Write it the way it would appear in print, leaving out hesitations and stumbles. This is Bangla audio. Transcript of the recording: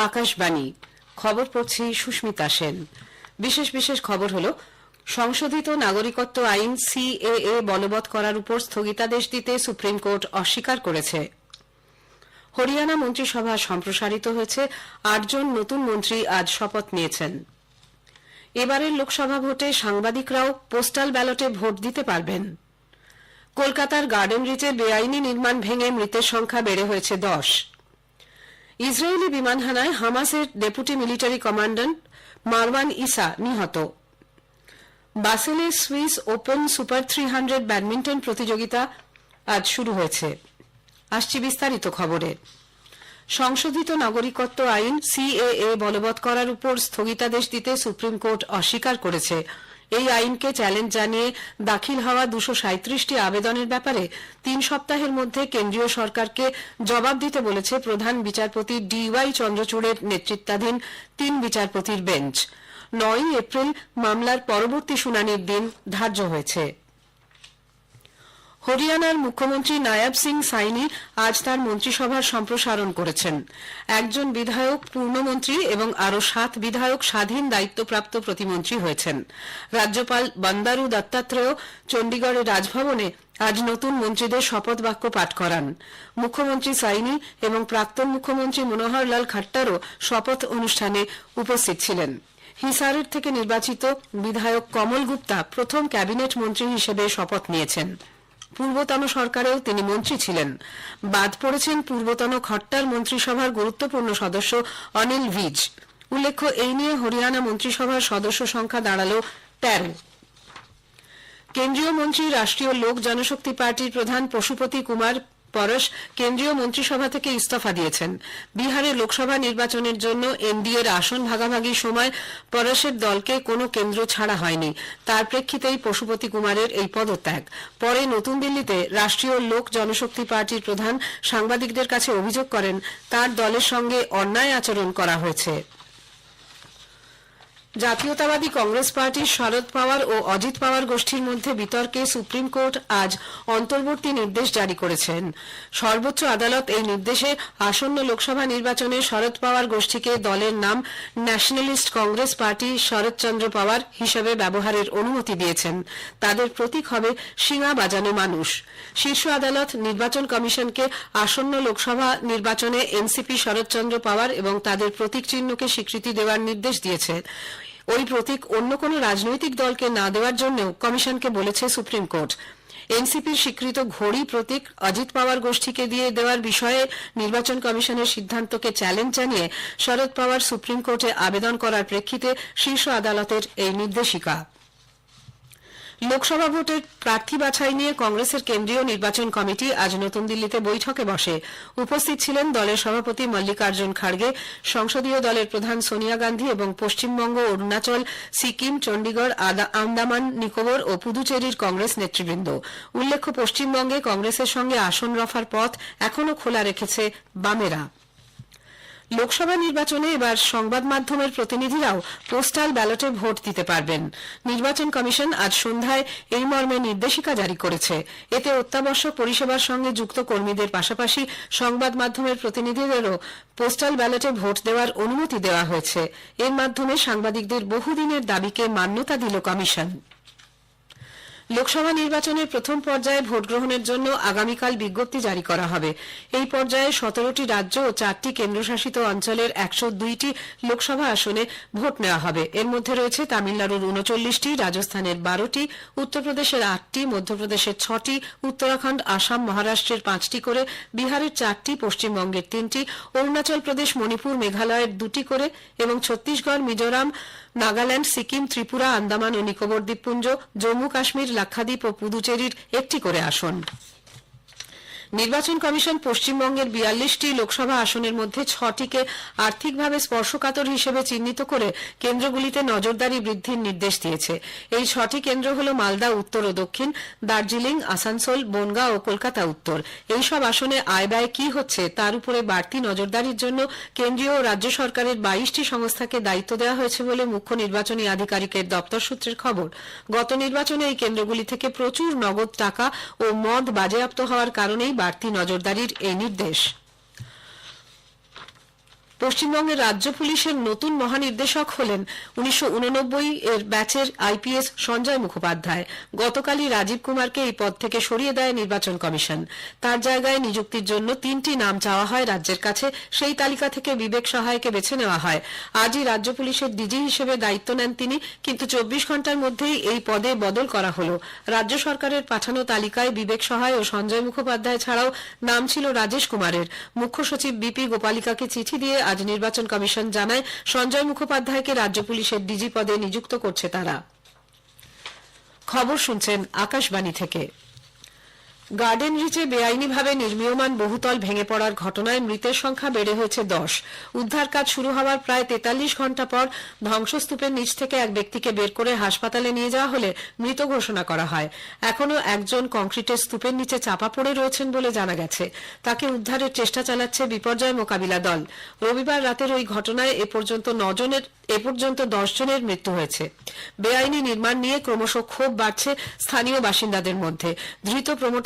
আকাশবাণী খবর পড়ছি সুস্মিতা সেন। বিশেষ বিশেষ খবর হলো, সংশোধিত নাগরিকত্ব আইন সিএএ বলবৎ করার উপর স্থগিতাদেশ দিতে সুপ্রিম কোর্ট অস্বীকার করেছে। হরিয়ানা মন্ত্রিসভা সম্প্রসারিত হয়েছে, ৮ জন নতুন মন্ত্রী আজ শপথ নিয়েছেন। এবারের লোকসভা ভোটে সাংবাদিকরাও পোস্টাল ব্যালটে ভোট দিতে পারবেন। কলকাতার গার্ডেন রিচে বেআইনি নির্মাণ ভেঙে মৃতের সংখ্যা বেড়ে হয়েছে ১০। ইসরায়েলি বিমান হানায় হামাসের ডেপুটি মিলিটারি কমান্ড্যান্ট মারওয়ান ইসা নিহত। বাসেলে সুইস ওপেন সুপার 300 ব্যাডমিন্টন প্রতিযোগিতা আজ শুরু হয়েছে। আসছি বিস্তারিত খবরে। সংশোধিত নাগরিকত্ব আইন সিএএ বলবৎ করার উপর স্থগিতাদেশ দিতে সুপ্রিম কোর্ট অস্বীকার করেছে। এই আইনকে চ্যালেঞ্জ জানিয়ে দাখিল হওয়া ২৩৭টি আবেদনের ব্যাপারে ৩ সপ্তাহের মধ্যে কেন্দ্রীয় সরকারকে জবাব দিতে বলেছে প্রধান বিচারপতি ডিওয়াই চন্দ্রচূড়ের নেতৃত্বাধীন ৩ বিচারপতির বেঞ্চ। ৯ এপ্রিল মামলার পরবর্তী শুনানির দিন ধার্য হয়েছে। হরিয়ানার মুখ্যমন্ত্রী নায়াব সিং সাইনি আজ তার মন্ত্রিসভার সম্প্রসারণ করেছেন। ১ জন বিধায়ক পূর্ণমন্ত্রী এবং আরও ৭ বিধায়ক স্বাধীন দায়িত্বপ্রাপ্ত প্রতিমন্ত্রী হয়েছেন। রাজ্যপাল বন্দারু দত্তাত্রেয় চণ্ডীগড়ের রাজভবনে আজ নতুন মন্ত্রীদের শপথ বাক্য পাঠ করান। মুখ্যমন্ত্রী সাইনি এবং প্রাক্তন মুখ্যমন্ত্রী মনোহর লাল খাট্টারও শপথ অনুষ্ঠানে উপস্থিত ছিলেন। হিসারের থেকে নির্বাচিত বিধায়ক কমল গুপ্তা প্রথম ক্যাবিনেট মন্ত্রী হিসেবে শপথ নিয়েছেন। পূর্বতন সরকারেও তিনি মন্ত্রী ছিলেন। বাদ পড়েছেন পূর্বতন খট্টার মন্ত্রিসভার গুরুত্বপূর্ণ সদস্য অনিল ভিজ। উল্লেখ্য, এই নিয়ে হরিয়ানা মন্ত্রিসভার সদস্য সংখ্যা দাঁড়াল ১৩। কেন্দ্রীয় মন্ত্রী রাষ্ট্রীয় লোক জনশক্তি পার্টির প্রধান পশুপতি কুমার পরশ কেন্দ্রীয় মন্ত্রিসভা থেকে ইস্তফা দিয়েছেন। বিহারে লোকসভা নির্বাচনের জন্য এনডিএর আসন ভাগাভাগির সময় পরশের দলকে কোনো কেন্দ্র ছাড়া হয়নি। তার প্রেক্ষিতেই পশুপতি কুমারের এই পদত্যাগ। পরে নতুন দিল্লিতে রাষ্ট্রীয় লোক জনশক্তি পার্টির প্রধান সাংবাদিকদের কাছে অভিযোগ করেন, তার দলের সঙ্গে অন্যায় আচরণ করা হয়েছে। জাতীয়তাবাদী কংগ্রেস পার্টির শরদ পাওয়ার ও অজিত পাওয়ার গোষ্ঠীর মধ্যে বিতর্কে সুপ্রিম কোর্ট আজ অন্তর্বর্তী নির্দেশ জারি করেছেন। সর্বোচ্চ আদালত এই নির্দেশে আসন্ন লোকসভা নির্বাচনে শরদ পাওয়ার গোষ্ঠীকে দলের নাম ন্যাশনালিস্ট কংগ্রেস পার্টি শরৎচন্দ্র পাওয়ার হিসেবে ব্যবহারের অনুমতি দিয়েছেন। তাদের প্রতীক হবে শিঙা বাজানো মানুষ। শীর্ষ আদালত নির্বাচন কমিশনকে আসন্ন লোকসভা নির্বাচনে এনসিপি শরৎচন্দ্র পাওয়ার এবং তাদের প্রতীক চিহ্নকে স্বীকৃতি দেওয়ার নির্দেশ দিয়েছে। ওই প্রতীক অন্য কোনো রাজনৈতিক দলকে না দেওয়ার জন্যও কমিশনকে বলেছে সুপ্রিম কোর্ট। এনসিপির স্বীকৃত ঘড়ি প্রতীক অজিত পাওয়ার গোষ্ঠীকে দিয়ে দেওয়ার বিষয়ে নির্বাচন কমিশনের সিদ্ধান্তকে চ্যালেঞ্জ জানিয়ে শরদ পাওয়ার সুপ্রিম কোর্টে আবেদন করার প্রেক্ষিতে শীর্ষ আদালতের এই নির্দেশিকা। লোকসভা ভোটের প্রার্থী বাছাই নিয়ে কংগ্রেসের কেন্দ্রীয় নির্বাচন কমিটি আজ নতুন দিল্লিতে বৈঠকে বসে। উপস্থিত ছিলেন দলের সভাপতি মল্লিকার্জুন খাড়গে, সংসদীয় দলের প্রধান সোনিয়া গান্ধী এবং পশ্চিমবঙ্গ, অরুণাচল, সিকিম, চণ্ডীগড়, আন্দামান নিকোবর ও পুদুচেরির কংগ্রেস নেতৃবৃন্দ। উল্লেখ্য, পশ্চিমবঙ্গে কংগ্রেসের সঙ্গে আসন রফার পথ এখনও খোলা রেখেছে বামেরা। লোকসভা নির্বাচনে এবার সংবাদ মাধ্যমের প্রতিনিধিরাও পোস্টাল ব্যালটে ভোট দিতে পারবেন। নির্বাচন কমিশন আজ সন্ধ্যায় এই মর্মে নির্দেশিকা জারি করেছে। এতে অত্যাবশ্যক পরিষেবার সঙ্গে যুক্ত কর্মীদের পাশাপাশি সংবাদ মাধ্যমের প্রতিনিধিদেরও পোস্টাল ব্যালটে ভোট দেওয়ার অনুমতি দেওয়া হয়েছে। এর মাধ্যমে সাংবাদিকদের বহুদিনের দাবিকে মান্যতা দিল কমিশন। লোকসভা নির্বাচনের প্রথম পর্যায়ে ভোট গ্রহণের জন্য আগামীকাল বিজ্ঞপ্তি জারি করা হবে। এই পর্যায়ে ১৭টি রাজ্য ও ৪টি কেন্দ্রশাসিত অঞ্চলের ১০২টি লোকসভা আসনে ভোট নেওয়া হবে। এর মধ্যে রয়েছে তামিলনাড়ুর ৩৯টি, রাজস্থানের ১২টি, উত্তরপ্রদেশের ৮টি, মধ্যপ্রদেশের ৬টি, উত্তরাখণ্ড, আসাম, মহারাষ্ট্রের ৫টি করে, বিহারের ৪টি, পশ্চিমবঙ্গের ৩টি, অরুণাচল প্রদেশ, মণিপুর, মেঘালয়ের ২টি করে এবং ছত্তিশগড়, মিজোরাম, নাগাল্যান্ড, সিকিম, ত্রিপুরা, আন্দামান ও নিকোবর দ্বীপপুঞ্জ, জম্মু কাশ্মীর, লাক্ষাদ্বীপ ও পুদুচেরির ১টি করে আসন। নির্বাচন কমিশন পশ্চিমবঙ্গের ৪২টি লোকসভা আসনের মধ্যে ৬টিকে আর্থিকভাবে স্পর্শকাতর হিসেবে চিহ্নিত করে কেন্দ্রগুলিতে নজরদারি বৃদ্ধির নির্দেশ দিয়েছে। এই ৬টি কেন্দ্র হল মালদা উত্তর ও দক্ষিণ, দার্জিলিং, আসানসোল, বনগাঁ ও কলকাতা উত্তর। এইসব আসনে আয় ব্যয় কি হচ্ছে তার উপরে বাড়তি নজরদারির জন্য কেন্দ্রীয় ও রাজ্য সরকারের ২২টি সংস্থাকে দায়িত্ব দেওয়া হয়েছে বলে মুখ্য নির্বাচনী আধিকারিকের দপ্তর সূত্রের খবর। গত নির্বাচনে এই কেন্দ্রগুলি থেকে প্রচুর নগদ টাকা ও মদ বাজেয়াপ্ত হওয়ার কারণেই বাড়তি নজরদারির এই নির্দেশ। পশ্চিমবঙ্গের রাজ্য পুলিশের নতুন মহানির্দেশক হলেন 1989 এর ব্যাচের আইপিএস সঞ্জয় মুখোপাধ্যায়। গতকালই রাজীব কুমারকে এই পদ থেকে সরিয়ে দেয় নির্বাচন কমিশন। তার জায়গায় নিযুক্তির জন্য 3টি নাম চাওয়া হয় রাজ্যের কাছে। সেই তালিকা থেকে বিবেক সহায়কে বেছে নেওয়া হয়। আজই রাজ্য পুলিশের ডিজি হিসেবে দায়িত্ব নেন তিনি, কিন্তু 24 ঘন্টার মধ্যেই এই পদে বদল করা হলো। রাজ্য সরকারের পাঠানো তালিকায় বিবেক সহায় ও সঞ্জয় মুখোপাধ্যায় ছাড়াও নাম ছিল রাজেশ কুমারের। মুখ্য সচিব বিপি গোপালিকাকে চিঠি দিয়ে আজ নির্বাচন কমিশন জানায় সঞ্জয় মুখোপাধ্যায়কে রাজ্য পুলিশের ডিজি পদে নিযুক্ত করছে তারা। খবর শুনছেন আকাশবাণী থেকে। গার্ডেন রিচে বেআইনিভাবে নির্মীয়মান বহুতল ভেঙে পড়ার ঘটনায় মৃতের সংখ্যা বেড়ে হয়েছে 10। উদ্ধার কাজ শুরু হওয়ার প্রায় 43 ঘন্টা পর ধ্বংসস্তূপের নিচ থেকে এক ব্যক্তিকে বের করে হাসপাতালে নিয়ে যাওয়া হলে মৃত ঘোষণা করা হয়। এখনও একজন কংক্রিটের স্তূপের নিচে চাপা পড়ে রয়েছেন বলে জানা গেছে। তাকে উদ্ধারের চেষ্টা চালাচ্ছে বিপর্যয় মোকাবিলা দল। রবিবার রাতের ওই ঘটনায় এ পর্যন্ত 10 জনের মৃত্যু হয়েছে। বেআইনি নির্মাণ নিয়ে ক্রমশ ক্ষোভ বাড়ছে স্থানীয় বাসিন্দাদের মধ্যে। ধৃত প্রমোটার